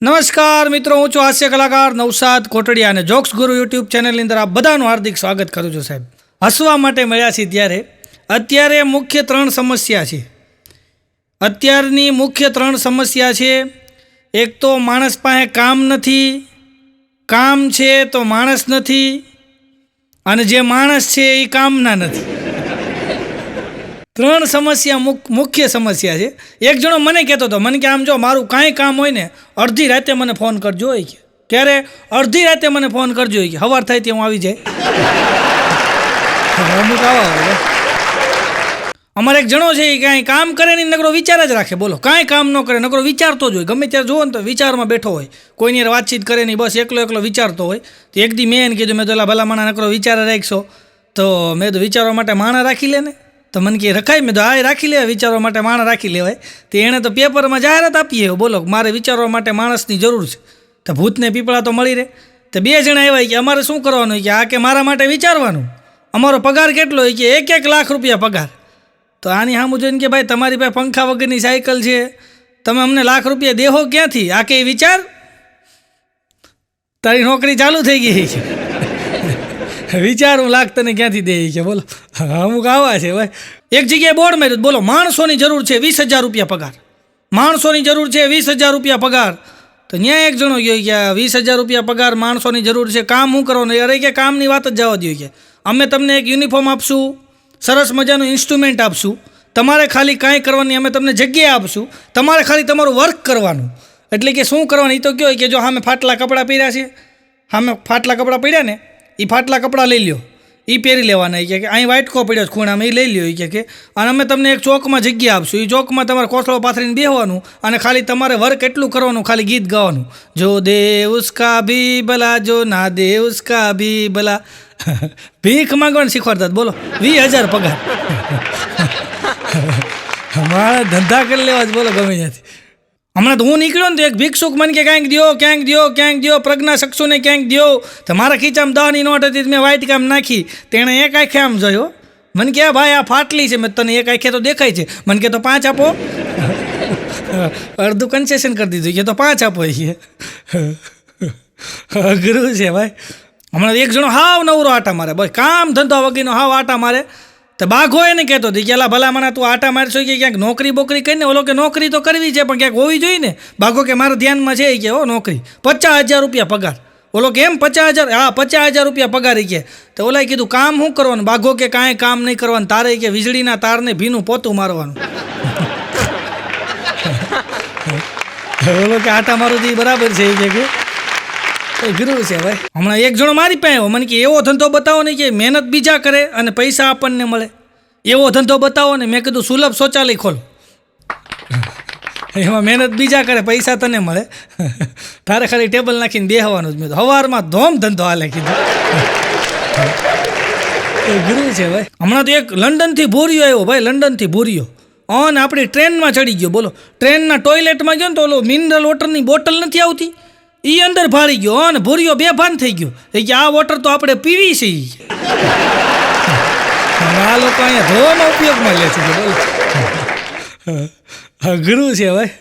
નમસ્કાર મિત્રો, હું છું હાસ્ય કલાકાર નવસાદ કોટડિયા અને જોક્સ ગુરુ યુટ્યુબ ચેનલની અંદર આપ બધાનું હાર્દિક સ્વાગત કરું છું. સાહેબ, હસવા માટે મળ્યા છીએ ત્યારે અત્યારે મુખ્ય ત્રણ સમસ્યા છે. અત્યારની મુખ્ય ત્રણ સમસ્યા છે. એક તો માણસ પાસે કામ નથી, કામ છે તો માણસ નથી, અને જે માણસ છે એ કામના નથી. ત્રણ સમસ્યા મુખ્ય સમસ્યા છે. એક જણો મને કહેતો હતો, મને કે આમ જો મારું કાંઈ કામ હોય ને અડધી રાતે મને ફોન કરજો હોય કે ક્યારે અડધી રાતે મને ફોન કરજો હોય કે સવાર થાય ત્યાં હું આવી જાય. અમુક આવા હોય. અમારે એક જણો છે એ કાંઈ કામ કરે નહીં, નકરો વિચાર જ રાખે. બોલો, કાંઈ કામ ન કરે, નકરો વિચારતો જ હોય. ગમે ત્યારે જુઓ ને તો વિચારમાં બેઠો હોય, કોઈની યાર વાતચીત કરે નહીં, બસ એકલો વિચારતો હોય. તો એક દી મેં એને કીધું, મેં તો ભલા માણા નકરો વિચાર રાખશો તો મેં તો વિચારવા માટે માણા રાખી લે ને. તો મને કે રખાય? મેં તો હા રાખી લેવાય, વિચારવા માટે માણસ રાખી લેવાય. તો એણે તો પેપરમાં જાહેરાત આપીએ, બોલો મારે વિચારવા માટે માણસની જરૂર છે. તો ભૂતને પીપળા તો મળી રહે. તો બે જણા આવ્યા કે અમારે શું કરવાનું કે આ કે મારા માટે વિચારવાનું, અમારો પગાર કેટલો હોય કે 1-1 લાખ રૂપિયા પગાર. તો આની સામું જોઈને કે ભાઈ તમારી પાસે પંખા વગરની સાયકલ છે, તમે અમને લાખ રૂપિયા દેહો ક્યાંથી? આ કે વિચાર, તારી નોકરી ચાલુ થઈ ગઈ છે, વિચાર હું લાખ તને ક્યાંથી દે છે. બોલો, અમુક આવા છે ભાઈ. એક જગ્યાએ બોર્ડ માર્યું, બોલો માણસોની જરૂર છે 20,000 રૂપિયા પગાર, માણસોની જરૂર છે 20,000 રૂપિયા પગાર. તો ત્યાં એક જણો ગયો કે 20,000 રૂપિયા પગાર, માણસોની જરૂર છે, કામ શું કરવાનું? અરે કે કામની વાત જ જવા દો કે અમે તમને એક યુનિફોર્મ આપશું, સરસ મજાનું ઇન્સ્ટ્રુમેન્ટ આપશું, તમારે ખાલી કાંઈ કરવાની, અમે તમને જગ્યા આપશું, તમારે ખાલી તમારું વર્ક કરવાનું. એટલે કે શું કરવાનું? એ તો કહો કે જો સામે ફાટલા કપડાં પહેર્યા છે, સામે ફાટલા કપડાં પહેર્યા ને, એ ફાટલા કપડાં લઈ લ્યો, એ પહેરી લેવાના. કે અહીં વાઇટકો પડ્યો ખૂણામાં, એ લઈ લ્યો કે અને અમે તમને એક ચોકમાં જગ્યા આપશું, એ ચોકમાં તમારે કોથળો પાથરીને બેસવાનું અને ખાલી તમારે વર્ક એટલું કરવાનું, ખાલી ગીત ગાવાનું. જો દે ઉસકા ભી ભલા, જો ના દે ઉસકા ભી ભલા. ભીખ માંગવાનું શીખવાડતા. બોલો 20,000 પગાર. મારા ધંધા કરી લેવા જ. બોલો ગમે ત્યાંથી. હમણાં તો હું નીકળ્યો ને તો એક ભિક્ષુક મને કે ક્યાંક દ્યો પ્રજ્ઞાચક્ષુને ક્યાંક દ્યો. તો મારા ખીચામાં 10ની નોટ હતી, મેં વાઇટ કામ નાખી. તેણે એક આંખે આમ જોયો, મને કે ભાઈ આ ફાટલી છે, મેં તને એક આંખે તો દેખાય છે. મને કે તો 5 આપો. અડધું કન્સેશન કરી દીધું કે તો 5 આપો. અઘરું છે ભાઈ. હમણાં એક જણો હાવ નવરો આટા મારે, બસ કામ ધંધો વગેરેનો હાવ આટા મારે. તો બાઘો એને કહેતો હતી કે એલા ભલા મને તું આટા મારશો કે ક્યાંક નોકરી બોકરી કરીને. ઓલો કે નોકરી તો કરવી છે પણ ક્યાંક હોવી જોઈએ ને. બાઘો કે મારા ધ્યાનમાં છે કે હો નોકરી, 50,000 રૂપિયા પગાર. ઓલો કે એમ 50,000? હા 50,000 રૂપિયા પગાર કે. તો ઓલાએ કીધું કામ શું કરવાનું? બાઘો કે કાંઈ કામ નહીં કરવાનું, તારે કે વીજળીના તારને ભીનું પોતું મારવાનું. ઓલો કે આટા મારું તો બરાબર છે કે ગુરુ છે ભાઈ. હમણાં એક જણો મારી પાસે આવ્યો, મને કે એવો ધંધો બતાવો ને કે મહેનત બીજા કરે અને પૈસા આપણને મળે, એવો ધંધો બતાવો ને. મેં કીધું સુલભ શૌચાલય ખોલ, એમાં મહેનત બીજા કરે, પૈસા તને મળે, તારે ખાલી ટેબલ નાખીને બેહવાનું જ. મેં તો સવારમાં ધોમ ધંધો હાલે કીધું. ગુરુ છે ભાઈ. હમણાં તો એક લંડનથી ભૂરિયો આવ્યો ભાઈ, લંડનથી ભૂરિયો અને આપણી ટ્રેનમાં ચડી ગયો. બોલો, ટ્રેનના ટોયલેટમાં ગયો ને તો ઓલો મિનરલ વોટરની બોટલ નથી આવતી, એ અંદર ભાળી ગયો અને ભૂરિયો બેભાન થઈ ગયો. એ કે આ વોટર તો આપણે પીવી છે. આ લોકો અહીંયા ધોવામાં ઉપયોગમાં લે છે. અઘરું છે ભાઈ.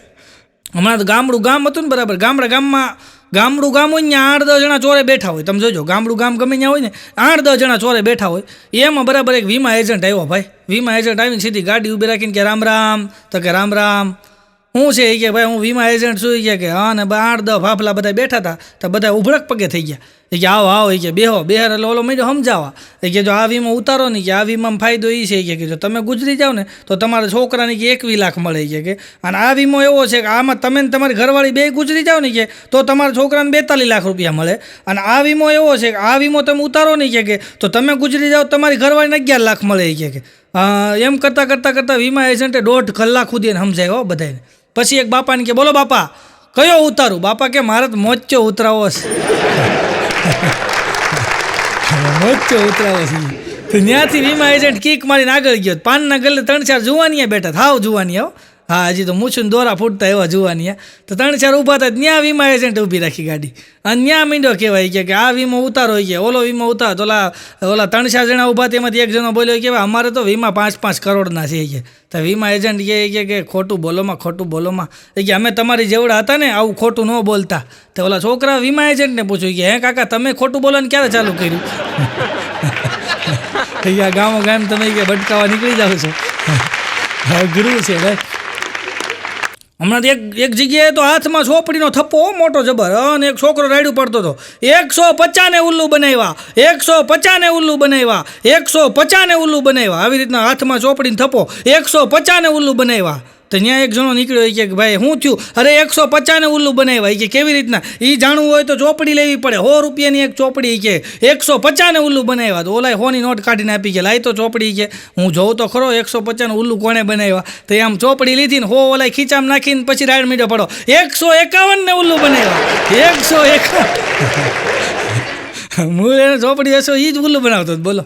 હમણાં તો ગામડું ગામ હતું ને, બરાબર ગામડું ગામ હોય ને 8-10 જણા ચોરે બેઠા હોય. તમે જોજો, ગામડું ગામ ગમે ત્યાં હોય ને 8-10 જણા ચોરે બેઠા હોય. એમાં બરાબર એક વીમા એજન્ટ આવ્યો ભાઈ. વીમા એજન્ટ આવીને સીધી ગાડી ઊભી રાખીને કે રામ રામ. તો કે રામ રામ. હું છે એ કે ભાઈ હું વીમા એજન્ટ છું કે. હા ને 8-10 ફાફલા બધા બેઠા હતા, તો બધા ઉભળક પગે થઈ ગયા. એ કે આવો એ કે બેહો. એટલે ઓલો મેં સમજાવવા એ કે જો આ વીમો ઉતારો ને કે આ વીમામાં ફાયદો એ છે કે જો તમે ગુજરી જાઓ ને તો તમારા છોકરાને કે 21 લાખ મળે કે. અને આ વીમો એવો છે કે આમાં તમે ને તમારી ઘરવાળી બે ગુજરી જાઓ ને કે તો તમારા છોકરાને 42 લાખ રૂપિયા મળે. અને આ વીમો એવો છે કે આ વીમો તમે ઉતારો નહીં કે તો તમે ગુજરી જાઓ, તમારી ઘરવાળીને 11 લાખ મળે કે. એમ કરતાં વીમા એજન્ટે 1.5 કલાક સુધી એને સમજાય હો બધાને. પછી એક બાપાને કે બોલો બાપા કયો ઉતારું? બાપા કે મારે તો મોચો ઉતરાવો છે. મોચો ઉતરાવો છે. તો ત્યાંથી વીમા એજન્ટ કીક મારીને આગળ ગયો. પાનના ગલ્લે 3-4 જુવાનીએ બેઠા, હાવ જુવાની. આવો હા હજી તો મૂછું દોરા ફૂટતા એવા જોવાની. તો 3-4 ઊભા થાય ત્યાં વીમા એજન્ટ ઊભી રાખી ગાડી અને ત્યાં મીંડો કહેવાય કે આ વીમો ઉતારો કે ઓલો વીમો ઉતારો. તો ઓલા 3-4 જણા ઊભા તેમાંથી એક જણો બોલ્યો કે અમારે તો વીમા 5-5 કરોડના છે કે. તો વીમા એજન્ટ કે ખોટું બોલોમાં કે અમે તમારી જેવડા હતા ને આવું ખોટું ન બોલતા. તો ઓલા છોકરા વીમા એજન્ટને પૂછ્યું કે હે કાકા તમે ખોટું બોલવાનું ક્યારે ચાલુ કર્યું? ગામો ગામ તમે કે ભટકાવા નીકળી જાઓ છો. ગુરુ છે ભાઈ. હમણાં એક જગ્યાએ તો હાથમાં ચોપડીનો થપ્પો મોટો જબર અને એક છોકરો રાયડું પડતો હતો. 150 ઉલ્લુ બનાવ્યા, 150 ઉલ્લુ બનાવ્યા, 150 ઉલ્લુ બનાવ્યા. આવી રીતના હાથમાં ચોપડીનો થપ્પો 150 ઉલ્લુ બનાવ્યા. તો ત્યાં એક જણો નીકળ્યો કે ભાઈ શું થયું? અરે 150 ઉલ્લુ બનાવ્યા કે કેવી રીતના? એ જાણવું હોય તો ચોપડી લેવી પડે, 100 રૂપિયાની એક ચોપડી કે 150 ઉલ્લુ બનાવ્યા. તો ઓલા 100ની નોટ કાઢીને આપી કે લાય તો ચોપડી કે હું જોઉં તો ખરો 150 ઉલ્લુ કોણે બનાવ્યા. તો આમ ચોપડી લીધી ને 100 ઓલા ખીચામાં નાખીને પછી રાડ મીઠો પડો 151 ઉલ્લુ બનાવ્યા. 151 હું એને ચોપડી હશો એ જ ઉલ્લુ બનાવતો બોલો.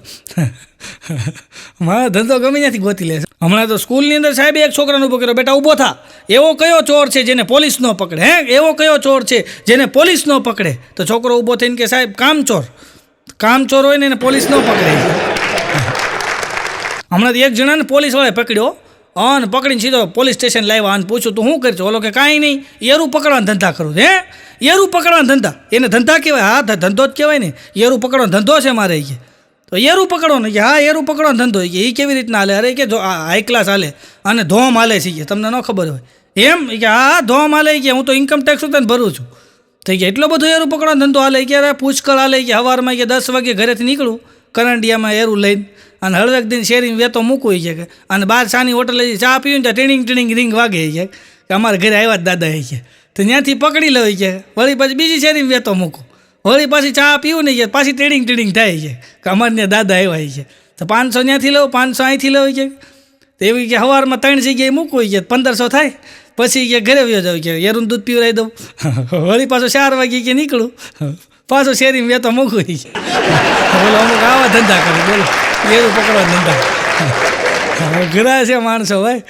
મારો ધંધો ગમે ત્યાંથી ગોતી લે. હમણાં તો સ્કૂલની અંદર સાહેબે એક છોકરાને ઊભો કર્યો, બેટા ઊભો થા, એવો કયો ચોર છે જેને પોલીસ ન પકડે? એવો કયો ચોર છે જેને પોલીસ ન પકડે? તો છોકરો ઊભો થઈને કે સાહેબ કામચોર હોય ને એને પોલીસ ન પકડે. હમણાં એક જણાને પોલીસવાળાએ પકડ્યો અને પકડીને સીધો પોલીસ સ્ટેશન લાવ્યા અને પૂછ્યું તું શું કરશો? ઓલો કે કાંઈ નહીં, એરું પકડવાના ધંધા કરું. એરું પકડવાના ધંધા? એને ધંધા કહેવાય? હા ધંધો જ કહેવાય ને. એરું પકડવાનો ધંધો છે મારે કે. તો એરું પકડવાનું કે હા એરું પકડવાનો ધંધો કે એ કેવી રીતના હાલે? અરે કે જો હાઈ ક્લાસ હાલે અને ધોમ હાલે છે કે તમને ન ખબર હોય એમ કે હા ધોમ હાલે કે હું તો ઇન્કમ ટેક્સ તને ભરું છું. તો કે એટલો બધો એરું પકડવાનો ધંધો હાલે કે અરે પુષ્કળ હાલે કે સવારમાં કે 10 વાગે ઘરેથી નીકળું કરંડિયામાં એરું લઈને અને હળવેક દિન શેરીમાં વેતો મૂકવું કે અને 12 ચાની હોટલે ચા પીવું ને ત્યાં ટીણિંગ રીંગ વાગે કે અમારે ઘરે આવ્યા જ દાદા કે. તો ત્યાંથી પકડી લો કે વળી પછી બીજી શેરીમાં વેતો મૂકું, વળી પાછી ચા પીવું નહીં કે પાછી ટીણિંગ થાય કે અમારે ત્યાં દાદા આવ્યા છે. તો 500 ત્યાંથી લઉં, 500 અહીંથી લઉં કે. તો એવી કે સવારમાં 3 જગ્યાએ મૂકવું કે 1500 થાય. પછી કે ઘરે વ્યો જાવ કે એરું દૂધ પીવડાવી દઉં, વળી પાછો 4 વાગે કે નીકળું, પાછો શેરીમાં વેતો મૂકવું કે. બોલો અમુક આવા ધંધા કરે બોલો, એરું પકડવા ધંધા. ઘણા છે માણસો ભાઈ.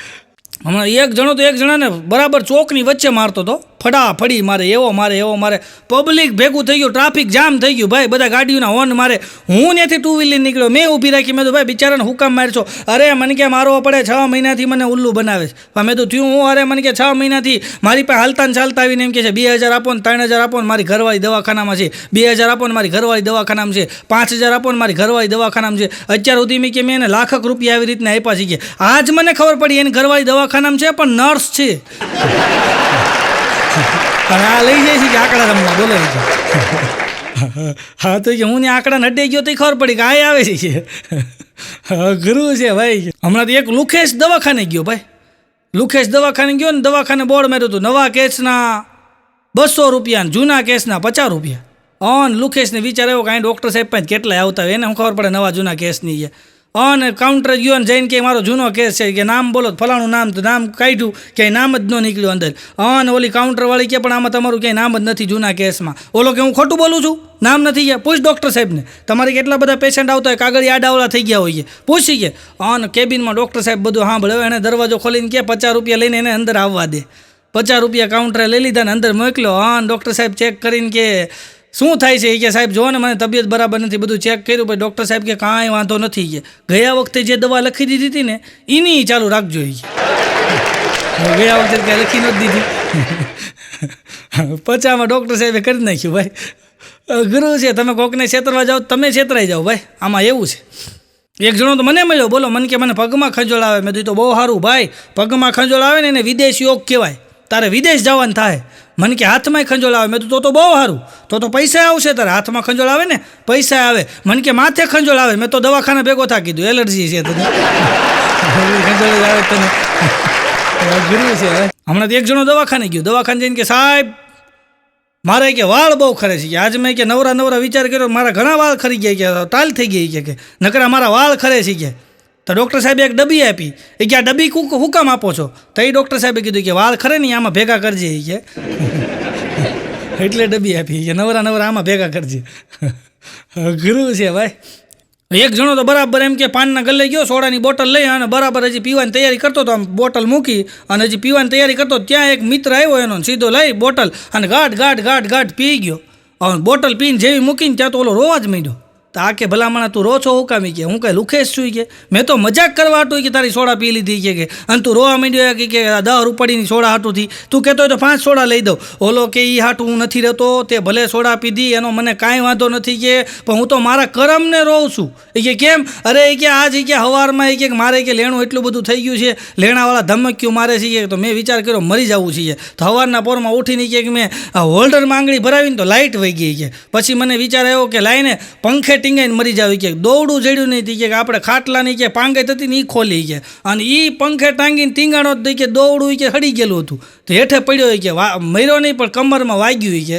હમણાં એક જણો તો એક જણાને બરાબર ચોકની વચ્ચે મારતો હતો, ફડાફડી મારે, એવો મારે. પબ્લિક ભેગું થઈ ગયું, ટ્રાફિક જામ થઈ ગયું ભાઈ, બધા ગાડીઓના હોર્ન મારે. હું ત્યાંથી 2 વ્હીલર નીકળ્યો, મેં ઊભી રાખી. મેં તો ભાઈ બિચારાને હુકામ મારશો? અરે મને કે મારવો પડે, 6 મહિનાથી મને ઉલ્લુ બનાવે છે. મેં તો થયું હું અરે મને કે 6 મહિનાથી મારી પાસે હાલતા ને ચાલતા આવીને એમ કે છે 2000 આપો ને 3000 આપો ને મારી ઘરવાળી દવાખાનામાં છે, 2000 આપો ને મારી ઘરવાળી દવાખાનામાં છે, 5000 આપો ને મારી ઘરવાળી દવાખાનામાં છે. અત્યાર સુધી મેં કે મેં એને લાખક રૂપિયા આવી રીતના આપ્યા છે કે આજ મને ખબર પડી એની ઘરવાળી દવાખાનામાં છે પણ નર્સ છે. અને આ લઈ જાય છે કે આંકડા રમવા બોલે છે. હા તો કે હું ને આંકડા નડે ગયો તો ખબર પડી કે આ આવે છે. ગુરુ છે ભાઈ. હમણાં તો એક લુખેશ દવાખાને ગયો ભાઈ, લુખેશ દવાખાને ગયો ને દવાખાને બોર્ડ માર્યું હતું નવા કેસના 200 રૂપિયા ને જૂના કેસના 50 રૂપિયા. અને લુખેશને વિચાર આવ્યો કે અહીં ડૉક્ટર સાહેબ પાસે કેટલાય આવતા હોય, એને હું ખબર પડે નવા જૂના કેસની છે. અને કાઉન્ટર ગયો ને જઈને કે મારો જૂનો કેસ છે કે નામ બોલો, ફલાણું નામ, તો નામ કાઢ્યું ક્યાંય નામ જ ન નીકળ્યું અંદર. અને ઓલી કાઉન્ટરવાળી કે પણ આમાં તમારું ક્યાંય નામ જ નથી જૂના કેસમાં. ઓલો કે હું ખોટું બોલું છું, નામ નથી ગયા? પૂછ ડૉક્ટર સાહેબને, તમારે કેટલા બધા પેશન્ટ આવતા હોય, કાગળ આડાવડા થઈ ગયા હોય, પૂછી કે. અને કેબિનમાં ડૉક્ટર સાહેબ બધું સાંભળ્યો, એને દરવાજો ખોલીને કે 50 રૂપિયા લઈને એને અંદર આવવા દે. 50 રૂપિયા કાઉન્ટરે લઈ લીધા ને અંદર મોકલ્યો. અને ડૉક્ટર સાહેબ ચેક કરીને કે શું થાય છે? કે સાહેબ જો ને મને તબિયત બરાબર નથી, બધું ચેક કર્યું. પછી ડૉક્ટર સાહેબ કે કાંઈ વાંધો નથી, કે ગયા વખતે જે દવા લખી દીધી હતી ને એની ચાલુ રાખજો. ગયા વખતે ક્યાં લખી નથી દીધી. 50માં ડૉક્ટર સાહેબે કરી નાખ્યું ભાઈ. ગુરુ છે, તમે કોકને છેતરવા જાઓ તમે છેતરાઈ જાઓ ભાઈ, આમાં એવું છે. એક જણો તો મને મળ્યો, બોલો મને કે મને પગમાં ખંજોળ આવે. મેં કીધું તો બહુ સારું ભાઈ, પગમાં ખંજોળ આવે ને એને વિદેશ યોગ કહેવાય, તારે વિદેશ જવાનું થાય. મને કે હાથમાં ખંજોળ આવે. મેં તો બહુ સારું, તો પૈસા આવશે તારે. હાથમાં ખંજોળ આવે ને પૈસા આવે. મને કે માથે ખંજોળ આવે. મેં તો દવાખાને ભેગો થા કીધું, એલર્જી છે તને. ખંજોળ આવે તને. ગુરુ છે. હમણાં એક જણો દવાખાને ગયો, દવાખાને જઈને કે સાહેબ મારે કે વાળ બહુ ખરે છે. આજ મેં કે નવરા વિચાર કર્યો, મારા ઘણા વાળ ખરી ગયા, કે ટાલ થઈ ગઈ કે નકરા મારા વાળ ખરે છે કે. તો ડૉક્ટર સાહેબે એક ડબ્બી આપી. એ કે આ ડબ્બી હું કામ આપો છો? તો એ ડૉક્ટર સાહેબે કીધું કે વાળ ખરે ને આમાં ભેગા કરજે કે. એટલે ડબ્બી આપી કે નવરા આમાં ભેગા કરજે. ગુરુ છે ભાઈ. એક જણો તો બરાબર એમ કે પાનના ગલ્લે ગયો, સોડાની બોટલ લઈ અને બરાબર હજી પીવાની તૈયારી કરતો હતો, આમ બોટલ મૂકી અને હજી પીવાની તૈયારી કરતો, ત્યાં એક મિત્ર આવ્યો એનો, સીધો લઈ બોટલ અને ગાઢ પી ગયો. હવે બોટલ પીને જેવી મૂકીને ત્યાં તો ઓલો રોવા જ માંડ્યો. તો આ કે ભલામણા તું રો છો હુકામી કે હું કઈ લુખેશ છું કે મેં તો મજાક કરવા હાટું કે તારી સોડા પી લીધી કે અને તું રોવા માંડ્યો કે 10 રૂપિયાની સોડા હાટુંથી તું કહેતો હોય તો 5 સોડા લઈ દઉં. ઓલો કે એ હાટું હું નથી રહેતો, તે ભલે સોડા પીધી એનો મને કાંઈ વાંધો નથી કે પણ હું તો મારા કરમને રોઉં છું. એ કે કેમ? અરે એ કે આજ કે સવારમાં એ કે મારે કે લેણું એટલું બધું થઈ ગયું છે, લેણાવાળા ધમક્યું મારે છે તો મેં વિચાર કર્યો મરી જવું છે. તો સવારના પોરમાં ઉઠીને કે મેં હોલ્ડરમાં આંગળી ભરાવીને તો લાઇટ વહી ગઈ કે પછી મને વિચાર આવ્યો કે લાઈને પંખે ટીંગાઈને મરી જાવ કે દોડું જડ્યું નહીં કે આપણે ખાટલાની કે પાંગે હતી ને એ ખોલી કે અને એ પંખે ટાંગીને ટીંગાણો જ કે દોડું કે હડી ગયેલું હતું તો હેઠે પડ્યો કે મર્યો નહીં પણ કમરમાં વાગ્યું કે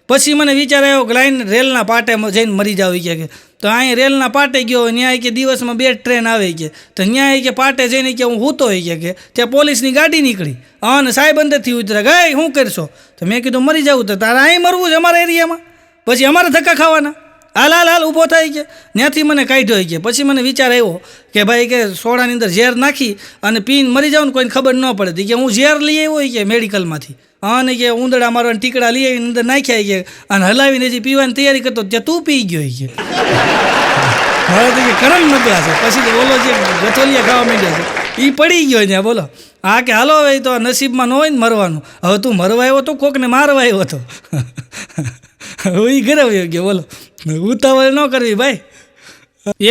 પછી મને વિચાર આવ્યો કે લાઈને રેલના પાટેમાં જઈને મરી જાવ કે તો અહીં રેલના પાટે ગયો ત્યાં કે દિવસમાં 2 ટ્રેન આવે કે તો ત્યાં કે પાટે જઈને કે હું હૂતો હોય કે ત્યાં પોલીસની ગાડી નીકળી અને સાહેબ અંદરથી ઉતરે ગઈ શું કરશો? તો મેં કીધું મરી જવું. તો તારે અહીં મરવું છે અમારા એરિયામાં, પછી અમારે ધક્કા ખાવાના? હાલ ઊભો થાય કે ત્યાંથી મને કાઢ્યો કે પછી મને વિચાર આવ્યો કે ભાઈ કે સોડાની અંદર ઝેર નાખી અને પીને મરી જાવ ને કોઈને ખબર ન પડે કે હું ઝેર લઈ આવ્યો કે મેડિકલમાંથી અને કે ઉંદરડા મારવાના ટીકડા લઈ આવીને અંદર નાખ્યા કે અને હલાવીને હજી પીવાની તૈયારી કરતો ત્યાં તું પી ગયો કે મારે તો કે કરમ નબળા છે. પછી તો બોલો જે ગથોલિયા ખાવા માંડ્યા છે એ પડી ગયો ત્યાં બોલો. હા કે હાલો હવે તો નસીબમાં ન હોય ને મરવાનું, હવે તું મરવા આવ્યો તો કોકને મારવા આવ્યો હતો. એ ગરવ્યો ગયો બોલો, ઉતાવળ ન કરવી ભાઈ.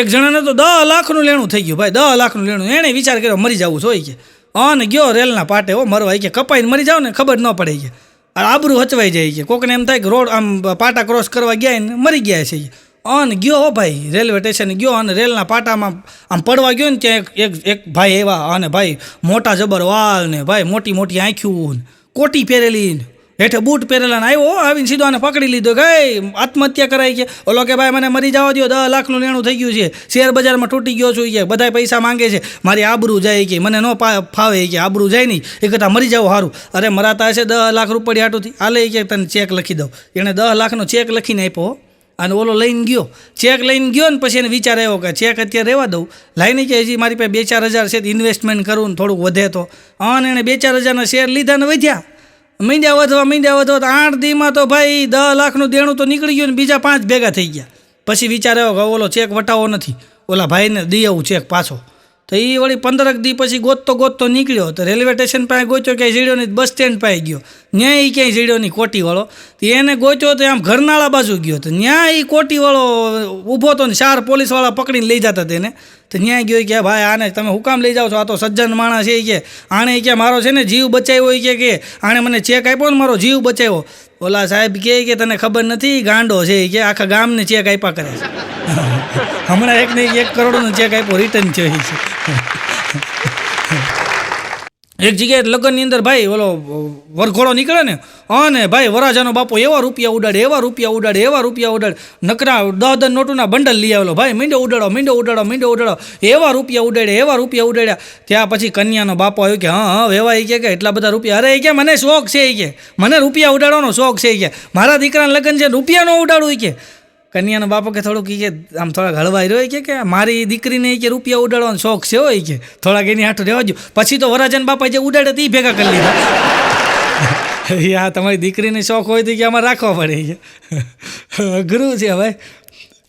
એક જણાને તો 10 લાખનું લેણું થઈ ગયું ભાઈ, 10 લાખનું લેણું. એણે વિચાર કર્યો મરી જવું જોઈએ કે અને ગયો રેલના પાટે મરવા કે કપાઈને મરી જાવ ને ખબર ન પડે કે આબરૂ હચવાઈ જાય કે કોકને એમ થાય કે રોડ આમ પાટા ક્રોસ કરવા ગયા ને મરી ગયા છે અને ગયો ભાઈ રેલવે સ્ટેશને ગયો અને રેલના પાટામાં આમ પડવા ગયો ને ત્યાં એક ભાઈ એવા અને ભાઈ મોટા જબર વાલ ને ભાઈ મોટી આંખ્યું ને કોટી પહેરેલી ને હેઠે બૂટ પહેરેલા ને આવ્યો આવીને સીધો આને પકડી લીધો ગઈ આત્મહત્યા કરાઈ કે ઓલો કે ભાઈ મને મરી જવા દો, 10 લાખનું લેણું થઈ ગયું છે, શેર બજારમાં તૂટી ગયો છું કે બધા પૈસા માંગે છે, મારી આબરૂ જાય કે મને ન ફાવે કે આબરૂ જાય નહીં એ કરતાં મરી જાવ સારું. અરે મરાતા હશે 10 લાખ રૂપિયા હાટુંથી હાલે કે તને ચેક લખી દઉં. એણે 10 લાખનો ચેક લખીને આપ્યો અને ઓલો લઈને ગયો, ચેક લઈને ગયો ને પછી એને વિચાર આવ્યો કે ચેક અત્યારે રહેવા દઉં, લાઈને કે હજી મારી પાસે 2-4 હજાર છે ઇન્વેસ્ટમેન્ટ કરું ને થોડુંક વધે તો. અને એણે 2-4 હજારના શેર લીધા ને વધ્યા મીંડ્યા વધવા તો 8 દીમાં તો ભાઈ 10 લાખનું દેણું તો નીકળી ગયું ને બીજા 5 ભેગા થઈ ગયા. પછી વિચાર આવ્યો કે ઓલો ચેક વટાવો નથી, ઓલા ભાઈને દઈ આવું ચેક પાછો. તો એ વળી 15 દી પછી ગોતતો નીકળ્યો તો રેલવે સ્ટેશન પાસે ગોચ્યો ક્યાંય જડ્યો નહીં, બસ સ્ટેન્ડ પાસે ગયો ત્યાં એ ક્યાંય જડ્યો નહીં કોટીવાળો. તો એને ગોચ્યો તો આમ ઘરનાળા બાજુ ગયો તો ત્યાં એ કોટીવાળો ઊભો હતો ને 4 પોલીસવાળા પકડીને લઈ જતા તેને. તો ત્યાં ગયો કે ભાઈ આને તમે હું કામ લઈ જાઓ છો, આ તો સજ્જન માણસ છે કે આણે કે મારો છે ને જીવ બચાવ્યો કે આણે મને ચેક આપ્યો ને મારો જીવ બચાવ્યો. ઓલા સાહેબ કે તને ખબર નથી ગાંડો છે કે આખા ગામને ચેક આપ્યા કરે છે. હમણાં એક ને 1 કરોડનો ચેક આપ્યો રિટર્ન છે. એક જગ્યાએ લગ્નની અંદર ભાઈ ઓલો વરઘોડો નીકળે ને અને ભાઈ વરાજાનો બાપો એવા રૂપિયા ઉડાડે નકરા 10 નોટોના બંડલ લઈ આવેલો ભાઈ મીંડો ઉડાડો એવા રૂપિયા ઉડાડ્યા. ત્યાં પછી કન્યાનો બાપો આવ્યો કે હા વેવાય કે એટલા બધા રૂપિયા? અરે કે મને શોખ છે કે મને રૂપિયા ઉડાડવાનો શોખ છે કે મારા દીકરાના લગ્ન છે રૂપિયા ન ઉડાડવું કે. કન્યાનો બાપો કે થોડુંક કે આમ થોડાક હળવાઈ રહ્યો કે મારી દીકરીને કે રૂપિયા ઉડાડવાનો શોખ છે હોય કે થોડાક એની હાથું રહેવા જો. પછી તો વરાજન બાપા જે ઉડાડે તે ભેગા કરી લીધા. હા તમારી દીકરીને શોખ હોય તો કે આમાં રાખવા પડે છે, અઘરું છે ભાઈ.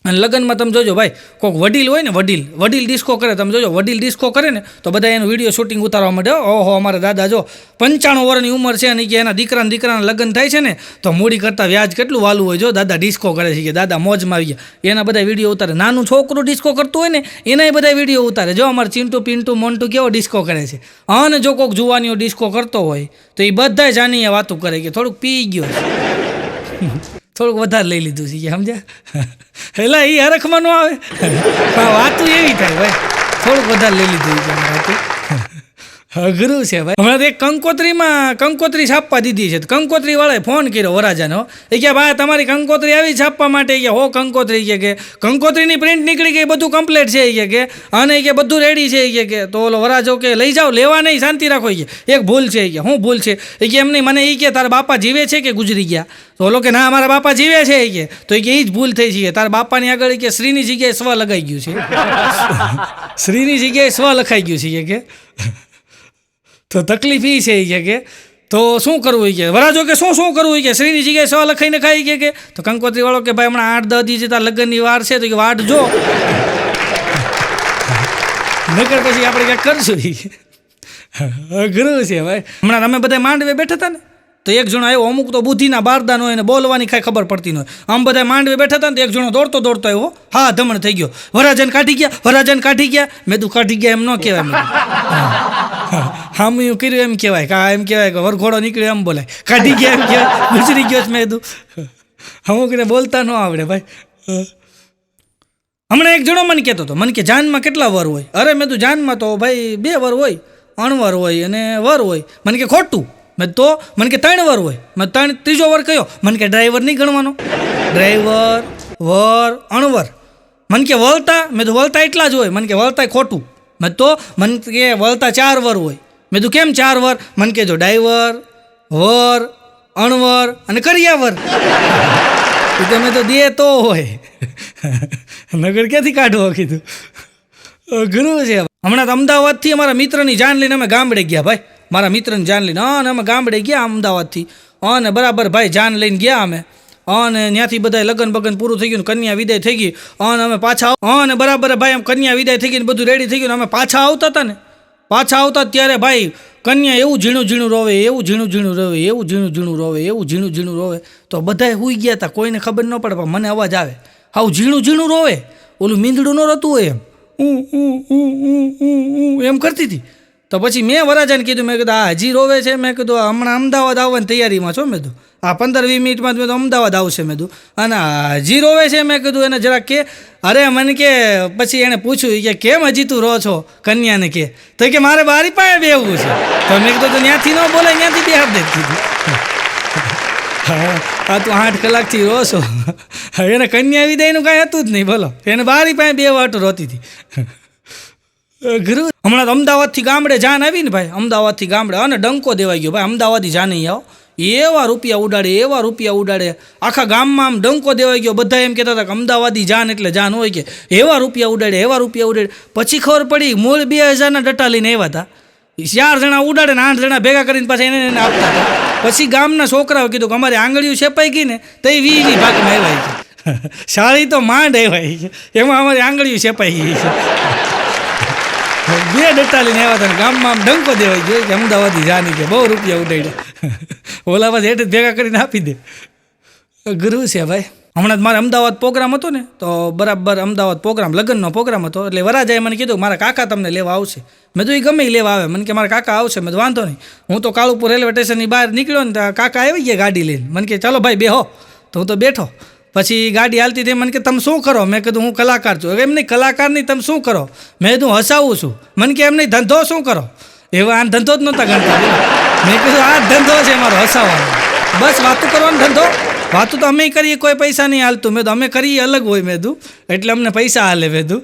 અને લગ્નમાં તમે જોજો ભાઈ કોઈક વડીલ હોય ને વડીલ ડિસ્કો કરે, તમે જોજો વડીલ ડિસ્કો કરે ને તો બધા એનું વિડીયો શૂટિંગ ઉતારવા માંડે. ઓહો અમારા દાદા જો 95 વર્ષની ઉંમર છે અને કે એના દીકરાના લગ્ન થાય છે ને તો મૂડી કરતાં વ્યાજ કેટલું વાલું હોય. જો દાદા ડિસ્કો કરે છે કે દાદા મોજમાં આવી ગયા, એના બધા વિડીયો ઉતારે. નાનું છોકરું ડિસ્કો કરતું હોય ને એના બધા વિડીયો ઉતારે. જો અમારે ચિંટુ પિન્ટુ મોન્ટુ કેવો ડિસ્કો કરે છે. અને જો કોઈક જુવાનીઓ ડિસ્કો કરતો હોય તો એ બધા જાણીએ વાતું કરે કે થોડુંક પી ગયો થોડુંક વધારે લઈ લીધું છે કે સમજ્યા. એટલે એ હરખમાં ન આવે વાતું એવી થાય ભાઈ થોડુંક વધારે લઈ લીધું છે વાતું. અઘરું છે ભાઈ. હમણાં તો એક કંકોત્રી છાપવા દીધી છે. કંકોત્રી વાળાએ ફોન કર્યો વરાજાનો. એ કે ભાઈ તમારી કંકોત્રી આવી છાપવા માટે કે હો કંકોત્રી કે કંકોત્રીની પ્રિન્ટ નીકળી ગઈ, બધું કમ્પ્લીટ છે કે અને કે બધું રેડી છે કે તો ઓલો વરાજો કે લઈ જાઓ, લેવા નહીં, શાંતિ રાખો કે એક ભૂલ છે કે હું ભૂલ છે કે એમ નહીં, મને એ કે તારા બાપા જીવે છે કે ગુજરી ગયા? તો ઓલો કે ના મારા બાપા જીવે છે કે તો એ કે એ જ ભૂલ થઈ છે, તારા બાપાની આગળ કે શ્રીની જગ્યાએ સ્વ લગાઈ ગયું છે. શ્રીની જગ્યાએ સ્વ લખાઈ ગયું છે કે તો તકલીફ એ છે કે તો શું કરવું કે વરાજો કે શું કરવું કે શ્રીની જગ્યાએ સ્વ લખાઈને ખાઈ કે તો કંકોત્રી વાળો કે ભાઈ હમણાં 8-10 દિવસ તાર લગ્નની વાર છે તો કે વાટ જો નકર પછી આપણે ક્યાંક કરશું. અઘરું છે ભાઈ. હમણાં અમે બધા માંડવે બેઠા હતા ને તો એક જણો આવ્યો, અમુક તો બુદ્ધિના બારદાન હોય ને બોલવાની કાંઈ ખબર પડતી ન હોય. આમ બધા માંડવે બેઠા હતા ને તો એક જણો દોડતો આવ્યો, હા ધમણ થઈ ગયો, વરાજન કાઢી ગયા. મેં તું કાઢી ગયા એમ ન કહેવાય, હામું કર્યું એમ કહેવાય, એમ કહેવાય કે વરઘોડો નીકળ્યો એમ બોલાય, કાઢી ગયા એમ કહેવાય, ગુજરી ગયો મેં કીધું અમુકને બોલતા ન આવડે ભાઈ. હમણાં એક જણો મને કહેતો હતો, મને કે જાનમાં કેટલા વર હોય? અરે મેં તું જાનમાં તો ભાઈ 2 વર હોય, અણવર હોય અને વર હોય. મને કે ખોટું. મેં તો મને કે 3 વર હોય. મેં 3 વર કયો? મને કે ડ્રાઈવર નહીં ગણવાનો, ડ્રાઈવર વર અણવર. મને કે વળતા? મેં તો વળતા એટલા જ હોય. મને કે વળતા ખોટું. મેં તો મને કે વળતા 4 વર હોય. મેં તું કેમ 4 વર? મને કે જો ડ્રાઈવર વર અણવર અને કરિયાવર. તમે તો દે તો હોય, નગર ક્યાંથી કાઢવો કીધું. અઘરું છે. હમણાં તો અમદાવાદથી અમારા મિત્રની જાન લઈને અમે ગામડે ગયા ભાઈ, મારા મિત્રની જાન લઈને. અને અમે ગામડે ગયા અમદાવાદથી અને બરાબર ભાઈ જાન લઈને ગયા અમે. અને ત્યાંથી બધા લગ્ન બગન પૂરું થઈ ગયું, કન્યા વિદાય થઈ ગઈ. અને અમે પાછા અને બરાબર ભાઈ આમ કન્યા વિદાય થઈ ગઈ ને બધું રેડી થઈ ગયું. અમે પાછા આવતા હતા ને, પાછા આવતા ત્યારે ભાઈ કન્યા એવું ઝીણું રોવે, એવું ઝીણું રોવે. તો બધાય સૂઈ ગયા હતા, કોઈને ખબર ન પડે, પણ મને અવાજ આવે, હાવ ઝીણું રોવે, ઓલું મીંદડું ન રહેતું હોય એમ કરતી હતી. તો પછી મેં વરાજાને કીધું, મેં કીધું આ હજી રોવે છે? મેં કીધું હમણાં અમદાવાદ આવવાની તૈયારીમાં છો. મેં કીધું આ 15-20 મિનિટમાં મેં તો અમદાવાદ આવશે. મેં કીધું અને હજી રોવે છે? મેં કીધું એને જરાક કે અરે મને કે પછી એણે પૂછ્યું કે કેમ હજી તું રહો છો કન્યાને કે? તો કે મારે બારી પાસે બેહવું છે. તો મેં કીધું તો ત્યાંથી ન બોલાય, ત્યાંથી બેહાર દે કીધું. હા તું 8 કલાકથી રહો છો. એને કન્યા વિદાયનું કાંઈ હતું જ નહીં, બોલો. એને બારી પાસે બેવાટું રોતી હતી. હમણાં તો અમદાવાદથી ગામડે જાન આવી ને ભાઈ, અમદાવાદથી ગામડે અને ડંકો દેવાઈ ગયો ભાઈ. અમદાવાદી જાન નહીં આવો, એવા રૂપિયા ઉડાડે, આખા ગામમાં આમ ડંકો દેવાઈ ગયો. બધા એમ કહેતા હતા કે અમદાવાદી જાન એટલે જાન હોય કે એવા રૂપિયા ઉડાડે. પછી ખબર પડી મૂળ 2000ના ડટા લઈને આવ્યા હતા. 4 જણા ઉડાડે ને 8 જણા ભેગા કરીને પાછા એને આપતા હતા. પછી ગામના છોકરાઓ કીધું કે અમારી આંગળીઓ છેપાઈ ગઈ ને તો 20 ભાગમાં આવ્યા છે. શાળી તો માંડ આવ્યા છે, એમાં અમારી આંગળીઓ છેપાઈ ગઈ છે. 2 ડટ્ટા લઈને આવ્યા હતા, ગામમાં આમ ડંકો દેવાઈ ગયો કે અમદાવાદી જાની કે બહુ રૂપિયા ઉડાડ્યા. ઓલા પાસે હેઠ ભેગા કરીને આપી દે. ગુરુ છે ભાઈ. હમણાં જ મારે અમદાવાદ પ્રોગ્રામ હતો ને, તો બરાબર અમદાવાદ પ્રોગ્રામ લગ્નનો પ્રોગ્રામ હતો. એટલે વરાજાએ મને કીધું મારા કાકા તમને લેવા આવશે. મેં તો એ ગમે લેવા આવે. મને કે મારા કાકા આવશે. મેં તો વાંધો નહીં. હું તો કાળુપુર રેલવે સ્ટેશનની બહાર નીકળ્યો ને ત્યાં કાકા આવી ગયા ગાડી લઈને. મને કે ચાલો ભાઈ બેહો. તો હું તો બેઠો. પછી ગાડી હાલતી થઈ. મને કે તમે શું કરો? મેં કીધું હું કલાકાર છું. એમ નહીં કલાકાર નહીં, તમે શું કરો? મેં કીધું હસાવું છું. મને કે એમ નહીં ધંધો શું કરો? એવા આ ધંધો જ નહોતા ગણતા. મેં કીધું આ ધંધો છે મારો, હસાવવાનો. બસ વાતું કરવાનો ધંધો. વાતું તો અમે કરીએ, કોઈ પૈસા નહીં હાલતું. મેં તો અમે કરીએ અલગ હોય. મેં કીધું એટલે અમને પૈસા હાલે. મેં કીધું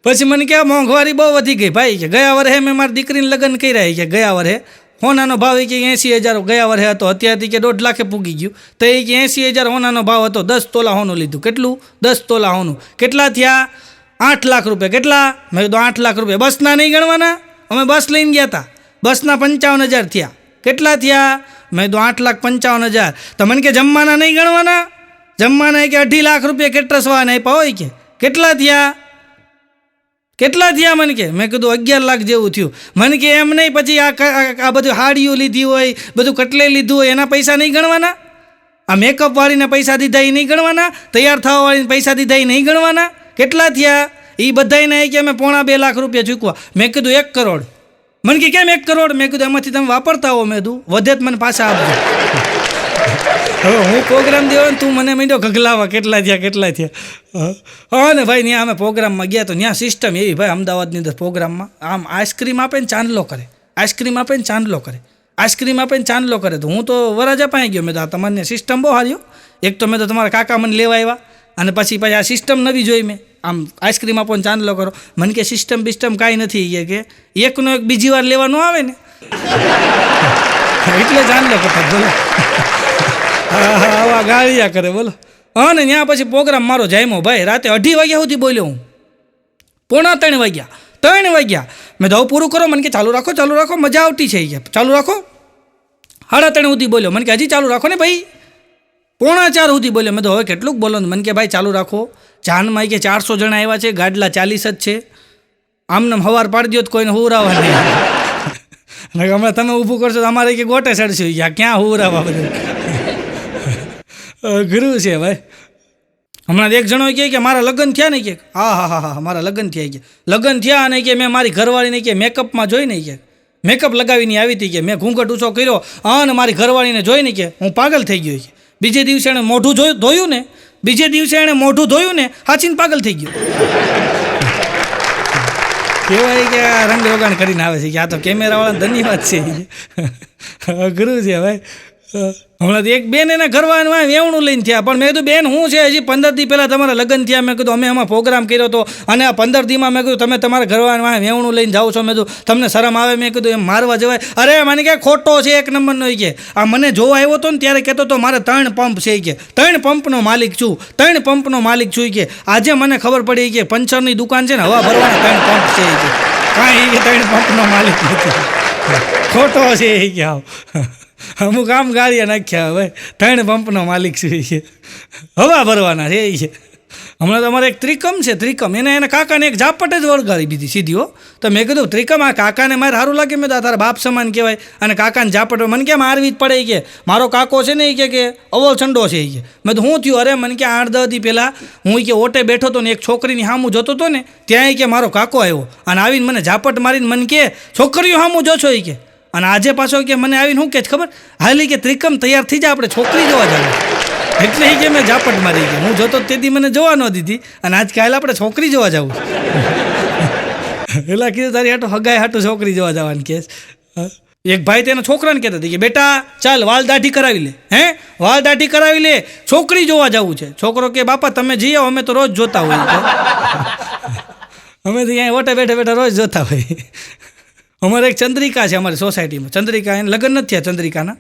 પછી મને કે મોંઘવારી બહુ વધી ગઈ ભાઈ. કે ગયા વર્ષે મેં મારી દીકરીને લગ્ન કર્યા કે ગયા વર્ષે હોનાનો ભાવ કે 80,000 ગયા વર્ષે હતો. અત્યારથી કે 1.5 લાખે પૂગી ગયું. તો એ કે 80,000 હોનાનો ભાવ હતો. 10 તોલા હોનું લીધું. કેટલું? 10 તોલા હોનું. કેટલા થયા? 8 લાખ રૂપિયા. કેટલા? મેં કીધું 8 લાખ રૂપિયા. બસના નહીં ગણવાના? અમે બસ લઈને ગયા હતા. બસના 55,000 થયા. કેટલા થયા? મેં કીધું 8,55,000. તો મને કે જમવાના નહીં ગણવાના? જમવાના કે 2.5 લાખ રૂપિયા કેટરસવાના આપ્યા હોય કે કેટલા થયા? મને કે મેં કીધું 11 લાખ જેવું થયું. મને કે એમ નહીં, પછી આ બધું હાડીઓ લીધી હોય, બધું કટલે લીધું હોય, એના પૈસા નહીં ગણવાના? આ મેકઅપ વાળીને પૈસા દીધા એ નહીં ગણવાના? તૈયાર થવા વાળીને પૈસા દીધા એ નહીં ગણવાના? કેટલા થયા? એ બધાને કે અમે 2.5 લાખ રૂપિયા ચૂકવા. મેં કીધું 1 કરોડ. મને કે કેમ 1 કરોડ? મેં કીધું એમાંથી તમે વાપરતા હો. મેં કીધું વધે જ મને પાછા આપજો. હવે હું પ્રોગ્રામ દેવો ને તું મને મીડો ગગલાવા કેટલા થયા. હા ને ભાઈ ત્યાં અમે પ્રોગ્રામમાં ગયા તો ત્યાં સિસ્ટમ એવી ભાઈ અમદાવાદની અંદર પ્રોગ્રામમાં આમ આઈસ્ક્રીમ આપે ને ચાંદલો કરે. આઈસ્ક્રીમ આપે ને ચાંદલો કરે, આઈસ્ક્રીમ આપે ને ચાંદલો કરે. તો હું તો વરાજા પાસે ગયો, મેં તો આ તમારી સિસ્ટમ બહુ હારી. એક તો મેં તો તમારા કાકા મને લેવા આવ્યા અને પછી આ સિસ્ટમ નવી જોઈ મેં, આમ આઈસ્ક્રીમ આપો ને ચાંદલો કરો. મને કે સિસ્ટમ બિસ્ટમ કાંઈ નથી, કે એકનો એક બીજી વાર લેવા ન આવે ને એટલે ચાંદલો કરતા. બોલો આવા ગાળિયા કરે બોલો. હા ને ત્યાં પછી પ્રોગ્રામ મારો જામ્યો ભાઈ, રાતે 2:30 વાગ્યા સુધી બોલ્યો હું, 2:45 વાગ્યા, 3 વાગ્યા. મેં તો પૂરું કરો, મને કે ચાલુ રાખો મજા આવતી છે, કે ચાલુ રાખો. 3:30 સુધી બોલ્યો, મને કે હજી ચાલુ રાખો ને ભાઈ. 3:45 સુધી બોલ્યો. મેં તો હવે કેટલુંક બોલો. મને કે ભાઈ ચાલુ રાખો. જાનમાં કે 400 જણા આવ્યા છે, ગાડલા 40 જ છે, આમને હવાર પાડી દો તો કોઈને હુરાવા નહીં. અને હમણાં તમે ઊભું કરશો તો અમારે કે ગોટે ચડશું, ક્યાં હુરાવા બધું. ગુરુ છે ભાઈ. હમણાં એક જણો કે મારા લગ્ન થયા ને, કે હા મારા લગ્ન થયા, કે લગ્ન થયા અને કે મેં મારી ઘરવાળીને કે મેકઅપમાં જોઈને, કે મેકઅપ લગાવીને આવી હતી, કે મેં ઘૂંઘટ ઊંચો કર્યો અને મારી ઘરવાળીને જોઈને કે હું પાગલ થઈ ગયો. કે બીજે દિવસે એણે મોઢું ધોયું ને, હાચીને પાગલ થઈ ગયો. કહેવાય કે આ રંગ રોગાણ કરીને આવે છે, કે આ તો કેમેરાવાળા ધન્યવાદ છે. ગુરુ છે ભાઈ. હમણાં એક બેન એના ઘરવાળા વેવણું લઈને થયા, પણ મેં કીધું બેન હું છે, હજી 15 દી પહેલાં તમારા લગ્ન થયા. મેં કીધું અમે એમાં પ્રોગ્રામ કર્યો હતો અને આ 15 દીમાં મેં કીધું તમે તમારા ઘરવાળા વેવણું લઈને જાઓ છો. મેં કીધું તમને શરમ આવે? મેં કીધું એમ મારવા જવાય? અરે મને કે ખોટો છે, 1 નંબરનો. કે આ મને જોવા આવ્યો હતો ને ત્યારે કહેતો હતો મારે 3 પંપ છે, કે 3 પંપનો માલિક છું, 3 પંપનો માલિક છું. કે આજે મને ખબર પડી કે પંચરની દુકાન છે ને, હવા ભરવાના 3 પંપ છે. કે કાંઈ કે 3 પંપનો માલિક નથી, ખોટો છે. કે આવ અમુક આમ ગાળિયા નાખ્યા ભાઈ, 3 પંપનો માલિક છે, હવા ભરવાના છે. એ હમણાં તો અમારે એક ત્રિકમ છે, ત્રિકમ એના કાકાને એક ઝાપટ જ વળગાડી દીધી સીધી હો. તો મેં કીધું ત્રિકમ આ કાકાને મારે સારું લાગે? મેં તો તારા બાપ સમાન કહેવાય અને કાકાને ઝાપટ મને કેમ મારવી જ પડે? કે મારો કાકો છે ને, કે અવલ ચંડો છે. કે મેં તો શું થયું? અરે મને કે 8-10 દી પહેલાં હું કે ઓટે બેઠો હતો ને, એક છોકરીની સામું જોતો હતો ને, ત્યાં કે મારો કાકો આવ્યો અને આવીને મને ઝાપટ મારીને મને કે છોકરીઓ સામું જો છો. કે અને આજે પાછો કે મને આવીને શું કે ખબર, હાલી કે ત્રિકમ તૈયાર થઈ જાય, આપણે છોકરી જોવા જવું. એટલે કે મેં ઝાપટ મારી. કે હું જોતો તેથી મને જોવા ન દીધી અને આજ કાલે આપણે છોકરી જોવા જવું. એટલે કીધું તારી હાટું હગાઈ હાટું છોકરી જોવા જવાનું કે. એક ભાઈ તેના છોકરાને કહેતા હતા કે બેટા ચાલ વાલ દાઢી કરાવી લે, વાલ દાઢી કરાવી લે, છોકરી જોવા જવું છે. છોકરો કે બાપા તમે જઈ આવો, અમે તો રોજ જોતા હોઈએ. અમે તો અહીંયા ઓટે બેઠા રોજ જોતા હોઈએ. અમારે એક ચંદ્રિકા છે અમારી સોસાયટીમાં. ચંદ્રિકા એને લગ્ન નથી થયા ચંદ્રિકાના.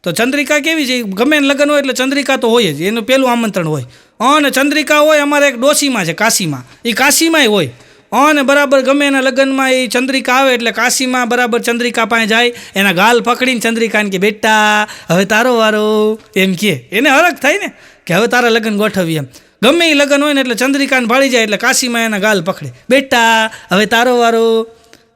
તો ચંદ્રિકા કેવી છે, ગમે એને લગ્ન હોય એટલે ચંદ્રિકા તો હોય જ, એનું પહેલું આમંત્રણ હોય. અને ચંદ્રિકા હોય અમારે એક ડોશીમાં છે કાશીમાં, એ કાશીમાંય હોય. અને બરાબર ગમે એના લગ્નમાં એ ચંદ્રિકા આવે એટલે કાશીમાં બરાબર ચંદ્રિકા પાસે જાય, એના ગાલ પકડીને ચંદ્રિકાને કે બેટા હવે તારો વારો, એમ કે એને હરખ થાય ને કે હવે તારા લગ્ન ગોઠવીએ એમ. ગમે એ લગ્ન હોય ને એટલે ચંદ્રિકાને ભાળી જાય એટલે કાશીમાં એના ગાલ પકડે, બેટા હવે તારો વારો.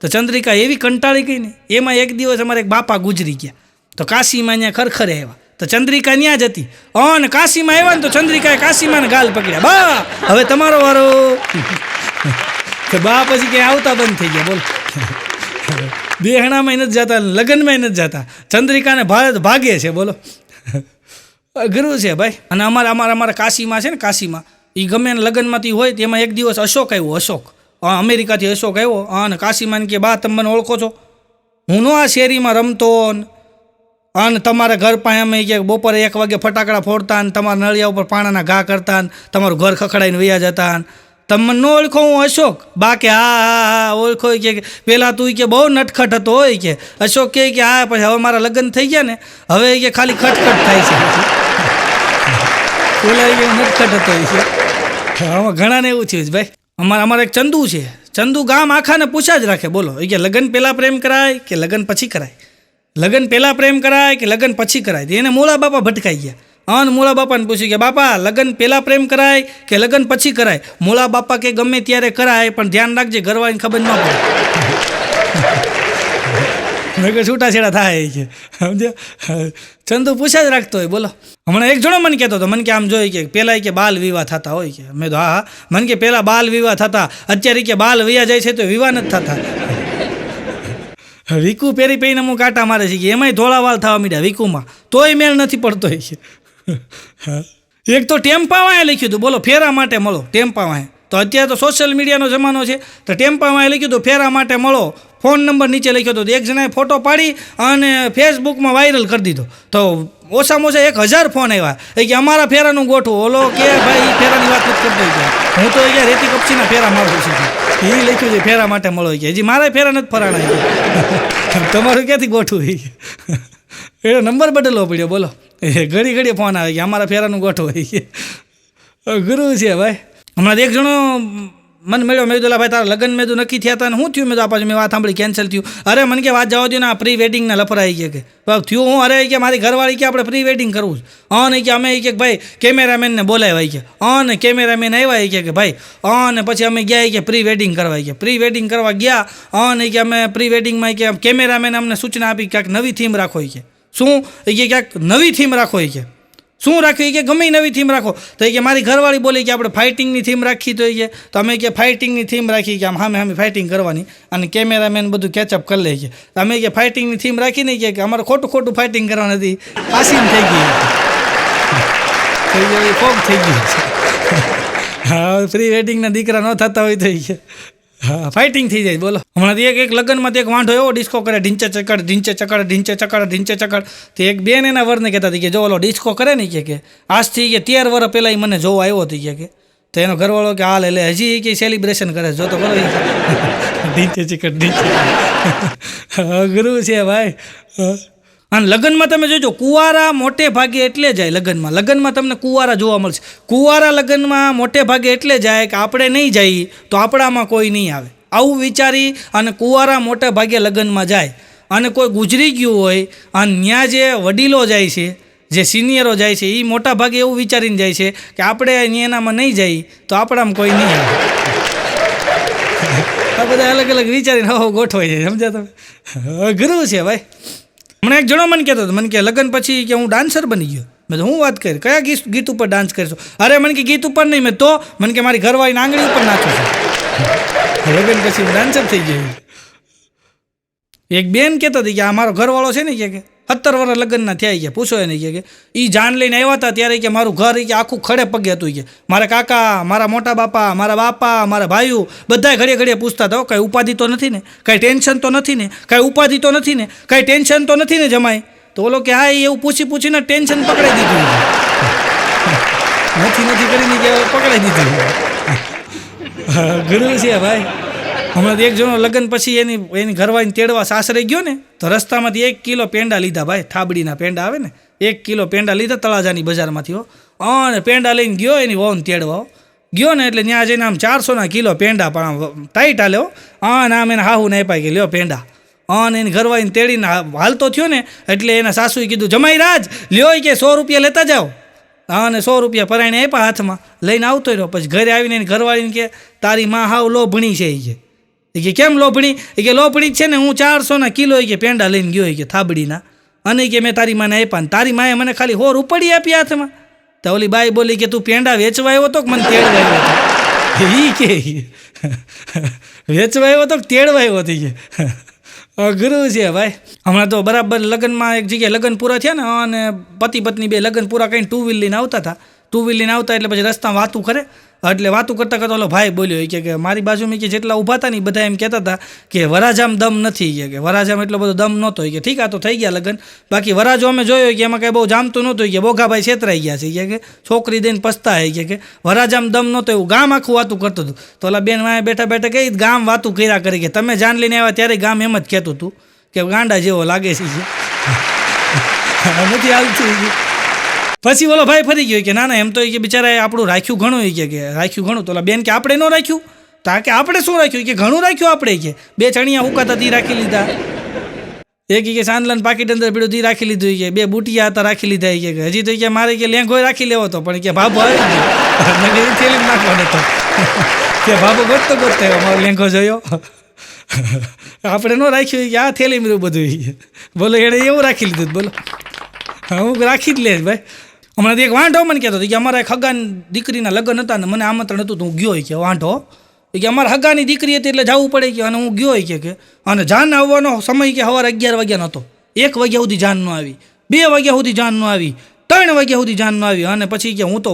તો ચંદ્રિકા એવી કંટાળી ગઈ ને, એમાં એક દિવસ અમારે એક બાપા ગુજરી ગયા. તો કાશીમાં અહીંયા ખરખરે આવ્યા, તો ચંદ્રિકા ત્યાં જ હતી. અને કાશીમાં આવ્યા ને તો ચંદ્રિકાએ કાશીમાં ગાલ પકડ્યા, બા હવે તમારો વારો. તો બા પછી ક્યાંય આવતા બંધ થઈ ગયા. બોલો, બેહણામાં નથી જતા, લગ્નમાં નથી જતા, ચંદ્રિકાને ભાગે છે. બોલો, અઘરું છે ભાઈ. અને અમારા કાશીમાં છે ને, કાશીમાં એ ગમે લગ્નમાંથી હોય તેમાં એક દિવસ અશોક આવ્યો, અશોક અમેરિકાથી અશોક આવ્યો. અને કાશીમાં કે બા તમે મને ઓળખો છો? હું નો આ શેરીમાં રમતો અને તમારા ઘર પાસે અમે કે બપોરે 1 વાગે ફટાકડા ફોડતા ને તમારા નળિયા ઉપર પાણાના ઘા કરતા ને તમારું ઘર ખખડાઈને વયા જતા. તમે ન ઓળખો? હું અશોક. બા કે હા ઓળખો. કે પહેલાં તું કે બહુ નટખટ હતો હોય. કે અશોક કે હા પછી હવે મારા લગ્ન થઈ ગયા ને, હવે કે ખાલી ખટખટ થાય છે. પેલા કે નટખટ હતો છે. આમાં ઘણાને એવું થયું ભાઈ. અમારે એક ચંદુ છે, ચંદુ ગામ આખાને પૂછ્યા જ રાખે. બોલો, એ કે લગ્ન પહેલાં પ્રેમ કરાય કે લગ્ન પછી કરાય, લગ્ન પહેલાં પ્રેમ કરાય કે લગ્ન પછી કરાય. એને મૂળા બાપા ભટકાઈ ગયા. અને મૂળા બાપાને પૂછ્યું કે બાપા લગ્ન પહેલાં પ્રેમ કરાય કે લગ્ન પછી કરાય? મૂળા બાપા કે ગમે ત્યારે કરાય પણ ધ્યાન રાખજે ઘરવાળીને ખબર ન પડે. મેં કે છૂટાછેડા થાય છે, સમજ્યા? ચંદુ પૂછ્યા જ રાખતો હોય. બોલો, હમણાં એક જણો મને કહેતો હતો, મને કે આમ જોઈ કે પહેલાં કે બાલ વિવાહ થતા હોય. કે મેં તો હા મને કે પહેલાં બાલ વિવાહ થતા, અત્યારે કે બાલ વયા જાય છે તો વિવાહ નથી થતા. વિકુ પેરી પહેરીને અમુક કાંટા મારે છે, કે એમાંય ધોળા વાળ થવા માંડ્યા વિકુમાં, તોય મેળ નથી પડતો હોય છે. એક તો ટેમ્પા વાંહે લખ્યું હતું, બોલો ફેરા માટે મળો ટેમ્પા વાંહે. તો અત્યારે તો સોશિયલ મીડિયાનો જમાનો છે, તો ટેમ્પા વાંહે લખ્યું હતું ફેરા માટે મળો ફોન નંબર નીચે લખ્યો હતો. એક જણાએ ફોટો પાડી અને ફેસબુકમાં વાયરલ કરી દીધો. તો ઓછામાં ઓછા 1000 ફોન આવ્યા કે અમારા ફેરાનું ગોઠવું. ઓલો કે ભાઈ એ ફેરાની વાત નથી કરતો કે હું તો રેતી કપચીના ફેરા મારું છું. એ લખ્યું છે ફેરા માટે મળો કે હજી મારા ફેરા નથી ફરાણા. તમારું ક્યાંથી ગોઠવું? એ નંબર બદલવો પડ્યો. બોલો ઘડી ઘડી ફોન આવે કે અમારા ફેરાનું ગોઠવું. ગુરુ છે ભાઈ. હમણાં એક જણો મને મળ્યો. મેં કીધું ભાઈ તારા લગ્ન મેં નથી થયા હતા ને શું થયું? મેં તો પાછું મેં વાત સાંભળી કેન્સલ થયું. અરે મને કે વાત જવા દો ને, આ પ્રી વેડિંગના લફરાઈ ગયા કે થયું હું. અરે કે મારી ઘરવાળી કે આપણે પ્રી વેડિંગ કરવું છે. અને કે અમે કે ભાઈ કેમેરામેનને બોલાવ્યા કે અને કેમેરામેન આવ્યા કે ભાઈ અને પછી અમે ગયા કે પ્રી વેડિંગ કરવા કે પ્રી વેડિંગ કરવા ગયા. અને કે અમે પ્રી વેડિંગમાં કે કેમેરામેન અમને સૂચના આપી ક્યાંક નવી થીમ રાખો કે શું કે ક્યાંક નવી થીમ રાખો કે શું રાખ્યું કે ગમે નવી થીમ રાખો. તો એ કે મારી ઘરવાળી બોલી કે આપણે ફાઇટિંગની થીમ રાખી. તો અમે કે ફાઇટિંગની થીમ રાખી કે આમ સામે ફાઇટિંગ કરવાની અને કેમેરામેન બધું કેચઅપ કરી લે કે અમે કે ફાઇટિંગની થીમ રાખી નહીં કે અમારે ખોટું ફાઇટિંગ કરવાની હતી. આસીન થઈ ગઈ ફોગ થઈ ગયું. હા પ્રી વેડિંગના દીકરા ન થતા હોય તો કે હા ફાઇટિંગ થઈ જાય. બોલો હમણાં એક લગ્નમાં એક વાંઢો એવો ડિસ્કો કરે ઢીંચે ચકડ. તે એક બેન એના વરને કહેતા હતી કે જો ઓલો ડિસ્કો કરે ને કે આજથી કે 13 વર્ષ પહેલાં એ મને જોવા આવ્યો હતી કે તો એનો ઘરવાળો કે હાલ એટલે હજી કે સેલિબ્રેશન કરે જો તો કરો ઢીંચે ચકડ. ગુરુ છે ભાઈ. અને લગ્નમાં તમે જોજો કુંવારા મોટે ભાગે એટલે જાય. લગ્નમાં તમને કુંવારા જોવા મળશે. કુંવારા લગ્નમાં મોટે ભાગે એટલે જાય કે આપણે નહીં જઈએ તો આપણામાં કોઈ નહીં આવે. આવું વિચારી અને કુંવારા મોટે ભાગે લગ્નમાં જાય. અને કોઈ ગુજરી ગયું હોય અને ત્યાં જે વડીલો જાય છે, જે સિનિયરો જાય છે, એ મોટા ભાગે એવું વિચારીને જાય છે કે આપણે એનામાં નહીં જઈએ તો આપણામાં કોઈ નહીં આવે. આ બધા અલગ અલગ વિચારીને ગોઠવાઈ જાય. સમજ્યા તમે? ગુરુ છે ભાઈ. હમણાં એક જણો મને કહેતો હતો, મને કે લગ્ન પછી કે હું ડાન્સર બની ગયો. મેં તો હું વાત કરી કયા ગીત ઉપર ડાન્સ કરીશું? અરે મને કે ગીત ઉપર નહીં. મેં તો મને કે મારી ઘરવાળીની આંગળી ઉપર નાચું છું. લગ્ન પછી હું ડાન્સર થઈ ગયો. એક બેન કહેતા હતી કે આ મારો ઘરવાળો છે ને કે 17 વર્ષ લગ્નના થયા ગયા. પૂછો એને કે એ જાન લઈને આવ્યા હતા ત્યારે કે મારું ઘર કે આખું ખડે પગે હતું કે મારા કાકા, મારા મોટા બાપા, મારા બાપા, મારા ભાઈઓ બધા ઘડીએ પૂછતા હતા કાંઈ ઉપાધિ તો નથી ને, કાંઈ ટેન્શન તો નથી ને, કાંઈ ઉપાધિ તો નથી ને, કાંઈ ટેન્શન તો નથી ને જમાય? તો ઓલો કે હા એવું પૂછીને ટેન્શન પકડાઈ દીધું. નથી કરીને કે પકડાઈ દીધું. ગુરુ છે ભાઈ. હમણાં એક જણો લગ્ન પછી એની ઘરવાળીને તેડવા સાસરે ગયો ને તો રસ્તામાંથી 1 કિલો પેંડા લીધા ભાઈ. થાબડીના પેંડા આવે ને, 1 કિલો પેંડા લીધા તળાજાની બજારમાંથી. અને પેંડા લઈને ગયો એની વહુને તેડવા ગયો ને એટલે ત્યાં જઈને આમ 400ના કિલો પેંડા પણ ટાઈટ હાલ્યો. અને આમ એને હાહુને આપ્યા કે લ્યો પેંડા. અને એની ઘરવાળીને તેડીને હાલતો થયો ને એટલે એના સાસુએ કીધું જમાઈ રાજ લ્યો કે 100 રૂપિયા લેતા જાઓ. અને 100 રૂપિયા પરાઈને આપ્યા હાથમાં લઈને આવતો રહ્યો. પછી ઘરે આવીને એની ઘરવાળીને કે તારી માં હાવ લોભણી છે એ કે કેમ લોભણી? એ કે લોભણી છે ને હું 400ના કિલો કે પેંડા લઈને ગયો કે થાબડીના અને કે મેં તારી માને આપ્યા ને તારી માએ મને ખાલી 100 રૂપિયા આપી હાથમાં. તો ઓલી બાઈ બોલી કે તું પેંડા વેચવા આવ્યો તો કે મને તેડવા આવ્યો હતો? એ કે વેચવા આવ્યો તો કે તેડવા આવ્યો હતી કે ગુરુ છે ભાઈ. હમણાં તો બરાબર લગ્નમાં એક જગ્યાએ લગ્ન પૂરા થયા ને અને પતિ પત્ની બે લગ્ન પૂરા કરીને 2 વ્હીલ લઈને આવતા હતા. 2 વ્હીલ લઈને આવતા એટલે પછી રસ્તામાં વાતું કરે. એટલે વાતું કરતાં ઓલો ભાઈ બોલ્યો કે મારી બાજુમાં કે જેટલા ઊભા હતા ને બધા એમ કહેતા હતા કે વરાજામ દમ નથી કે વરાજામ એટલો બધો દમ નહોતો કે ઠીક આ તો થઈ ગયા લગ્ન. બાકી વરાજો અમે જોયો કે એમાં કાંઈ બહુ જામતું નહોતું કે બોઘાભાઈ છેતરાઈ ગયા છે કે છોકરી દઈને પસ્તા કે વરાજામ દમ નહોતો. એવું ગામ આખું વાતું કરતું હતું. તો ઓલા બેન વાંહે બેઠા કહી ગામ વાતું કર્યા કરી કે તમે જાન લઈને આવ્યા ત્યારે ગામ એમ જ કહેતું હતું કે ગાંડા જેવો લાગે છે નથી આવતું. પછી ઓલો ભાઈ ફરી ગયો કે ના એમ તો કે બિચારાએ આપણું રાખ્યું ઘણું કે રાખ્યું ઘણું. તો ઓલા બેન કે આપણે ન રાખ્યું? તો કે આપણે શું રાખ્યું? કે ઘણું રાખ્યું આપણે કે 2 ચણિયા ઉકાતા દી રાખી લીધા, એક કે સાંદલાન પાકીટ અંદર પીડું દી રાખી લીધું, કે 2 બુટિયા હતા રાખી લીધા. કે હજી તો કે મારે કે લેંઘો રાખી લેવો હતો પણ કે ભાભો આવી ગયો થેલી નાખવાનો હતો કે ભાભો ગોતતો મારો લેંઘો જોયો. આપણે ન રાખ્યું કે આ થેલી મેળવું બધું. બોલો એણે એવું રાખી લીધું. બોલો હું રાખી જ લઈશ ભાઈ. હમણાં એક વાંઢો મને કહેતો હતો કે અમારા એક હગાની દીકરીના લગ્ન હતા ને મને આમંત્રણ હતું તો હું ગયો કે વાંઢો કે અમારા હગાની દીકરી હતી એટલે જવું પડે કે અને હું ગયો કે અને જાન આવવાનો સમય કે સવારે 11 વાગ્યાનો હતો. 1 વાગ્યા સુધી જાન ન આવી, 2 વાગ્યા સુધી જાન ન આવી, 3 વાગ્યા સુધી જાન ન આવી. અને પછી કે હું તો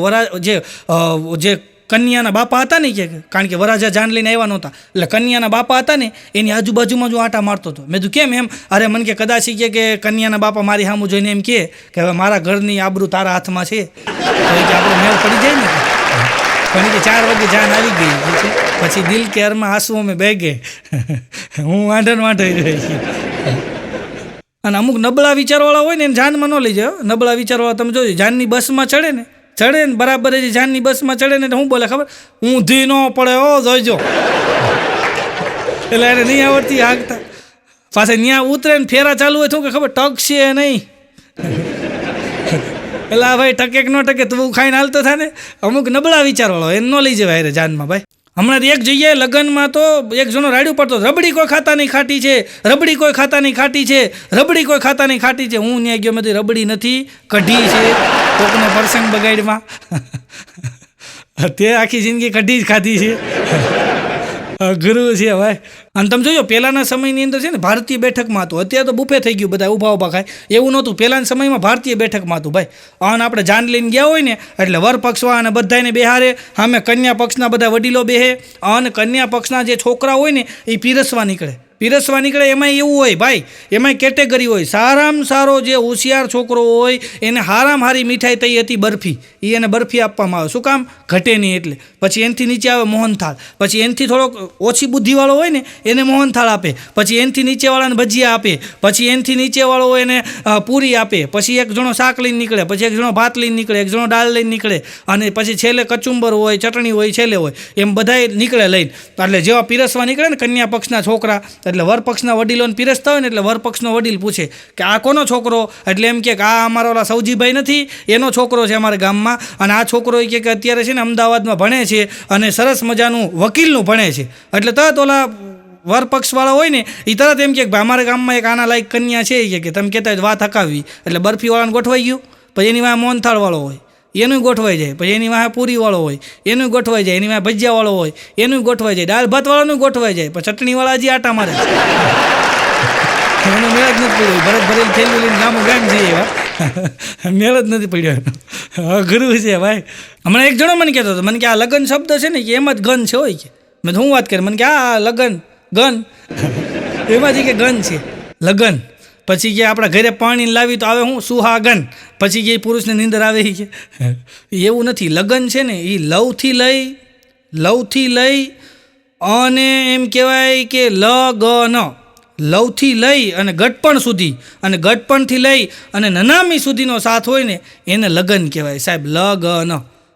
જે કન્યાના બાપા હતા ને કે કારણ કે વરાજા જાન લઈને આવ્યા નહોતા એટલે કન્યાના બાપા હતા ને એની આજુબાજુમાં જો આટા મારતો હતો. મેં કીધું કેમ એમ? અરે મને કે કદાચ કે કન્યાના બાપા મારી સામું જોઈને એમ કે હવે મારા ઘરની આબરૂ તારા હાથમાં છે તો કે આપણો મેળ પડી જાય ને. પણ કે 4 વાગે જાન આવી ગઈ છે પછી દિલ કે અરમાં આંસુઓ મેં બહે ગયે હું વાંઢણ રહી છું. અને અમુક નબળા વિચારવાળા હોય ને એને જાનમાં ન લઈ જાય. નબળા વિચારવાળા તમે જોજો જાનની બસમાં ચડે ને બરાબર જ જાનની બસમાં ચડે ને શું બોલે ખબર? ઊંધી ન પડે ઓ જોઈજો. એટલે એને નહીં આવડતી હાંકતા પાછા ત્યાં ઉતરે ને ફેરા ચાલુ હોય શું કે ખબર ટકશે નહીં. એટલે ભાઈ ટકે કે ન ટકે તું ખાઈને હાલતો થાય ને. અમુક નબળા વિચારવાળો એને ન લઈ જવાય જાનમાં ભાઈ. હમણાં એક જગ્યાએ લગ્નમાં તો એક જણો રાડ્યું પડતો રબડી કોઈ ખાતાની ખાટી છે, રબડી કોઈ ખાતાની ખાટી છે, રબડી કોઈ ખાતાની ખાટી છે. હું ત્યાં ગયો મેં રબડી નથી કઢી છે. કોકનો પ્રસંગ બગાડમાં તે આખી જિંદગી કઢી જ ખાધી છે. ગુરુ છે ભાઈ. અને તમે જોજો પહેલાંના સમયની અંદર છે ને ભારતીય બેઠકમાં હતું. અત્યારે તો બુફે થઈ ગયું, બધા ઊભા ખાય. એવું નહોતું. પહેલાંના સમયમાં ભારતીય બેઠકમાં હતું ભાઈ. અને આપણે જાન લઈને ગયા હોય ને એટલે વર પક્ષવા અને બધાને બેહારે, સામે કન્યા પક્ષના બધા વડીલો બેહે અને કન્યા પક્ષના જે છોકરા હોય ને એ પીરસવા નીકળે. એમાંય એવું હોય ભાઈ, એમાંય કેટેગરી હોય. સારામાં સારો જે હોશિયાર છોકરો હોય એને હારામાં હારી મીઠાઈ થઈ હતી બરફી. એને બરફી આપવામાં આવે. શું કામ? ઘટે નહીં એટલે. પછી એનાથી નીચે આવે મોહનથાળ. પછી એનાથી થોડોક ઓછી બુદ્ધિવાળો હોય ને એને મોહનથાળ આપે. પછી એનાથી નીચેવાળાને ભજીયા આપે. પછી એનાથી નીચેવાળો હોય એને પૂરી આપે. પછી એક જણો શાક લઈને નીકળે. પછી એક જણો ભાત લઈને નીકળે. એક જણો દાળ લઈને નીકળે. અને પછી છેલ્લે કચુંબર હોય, ચટણી હોય, છેલ્લે હોય. એમ બધાય નીકળે લઈને. એટલે જેવા પીરસવા નીકળે ને કન્યા પક્ષના છોકરા એટલે વરપક્ષના વડીલોને પીરસતા હોય ને એટલે વરપક્ષનો વડીલ પૂછે કે આ કોનો છોકરો? એટલે એમ કે આ અમારા ઓલા સૌજીભાઈ નથી, એનો છોકરો છે અમારા ગામમાં. અને આ છોકરો એ કે અત્યારે છે ને અમદાવાદમાં ભણે છે અને સરસ મજાનું વકીલનું ભણે છે. એટલે તરત ઓલા વરપક્ષવાળા હોય ને એ તરત એમ કે અમારા ગામમાં એક આના લાયક કન્યા છે કે તમે કહેતા હોય વાત હકાવવી. એટલે બરફીવાળાને ગોઠવાઈ ગયું. પછી એની વાંહે મોહનથાળવાળો હોય એનું ગોઠવાઈ જાય. પછી એની વાંહે પૂરીવાળો હોય એનું ગોઠવાઈ જાય. એની વાંહે ભજીયાવાળો હોય એનું ગોઠવાઈ જાય. દાળ ભાતવાળાનું ગોઠવાઈ જાય. પછી ચટણીવાળા હજી આટા મારે. એનો મેળ જ નથી પડ્યો. ભરત ભરેલ થેલી લઈને ગામો ગામ જઈએ એવા મેળ જ નથી પડ્યો. ગુરુ છે ભાઈ. હમણાં એક જણો મને કહેતો હતો મને કે આ લગ્ન શબ્દ છે ને કે એમ જ ગન છે હોય કે. મેં હું વાત કરી મને કે આ લગ્ન ગન એમાં કે ગન છે લગ્ન. પછી કે આપણા ઘરે પાણી લાવી તો આવે હું સુહાગન. પછી કે પુરુષને નીંદર આવે કે એવું નથી. લગ્ન છે ને એ લવથી લઈ અને એમ કહેવાય કે લગન લવથી લઈ અને ગટપણ સુધી અને ગટપણથી લઈ અને નનામી સુધીનો સાથ હોય ને એને લગ્ન કહેવાય સાહેબ. લગન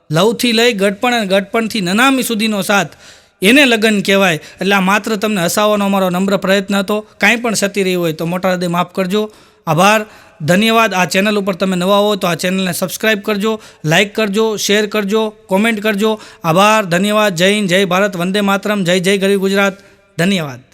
લવથી લઈ ગટપણ અને ગટપણથી નનામી સુધીનો સાથ એને લગ્ન કહેવાય. એટલે આ માત્ર તમને હસાવવાનો અમારો નમ્ર પ્રયત્ન હતો. કાંઈ પણ સતી રહી હોય તો મોટા હૃદય માફ કરજો. આભાર, ધન્યવાદ. આ ચેનલ ઉપર તમે નવા હો તો આ ચેનલને સબસ્ક્રાઈબ કરજો, લાઇક કરજો, શેર કરજો, કોમેન્ટ કરજો. આભાર, ધન્યવાદ. જય હિન્દ, જય ભારત, વંદે માતરમ, જય જય ગરીબ ગુજરાત. ધન્યવાદ.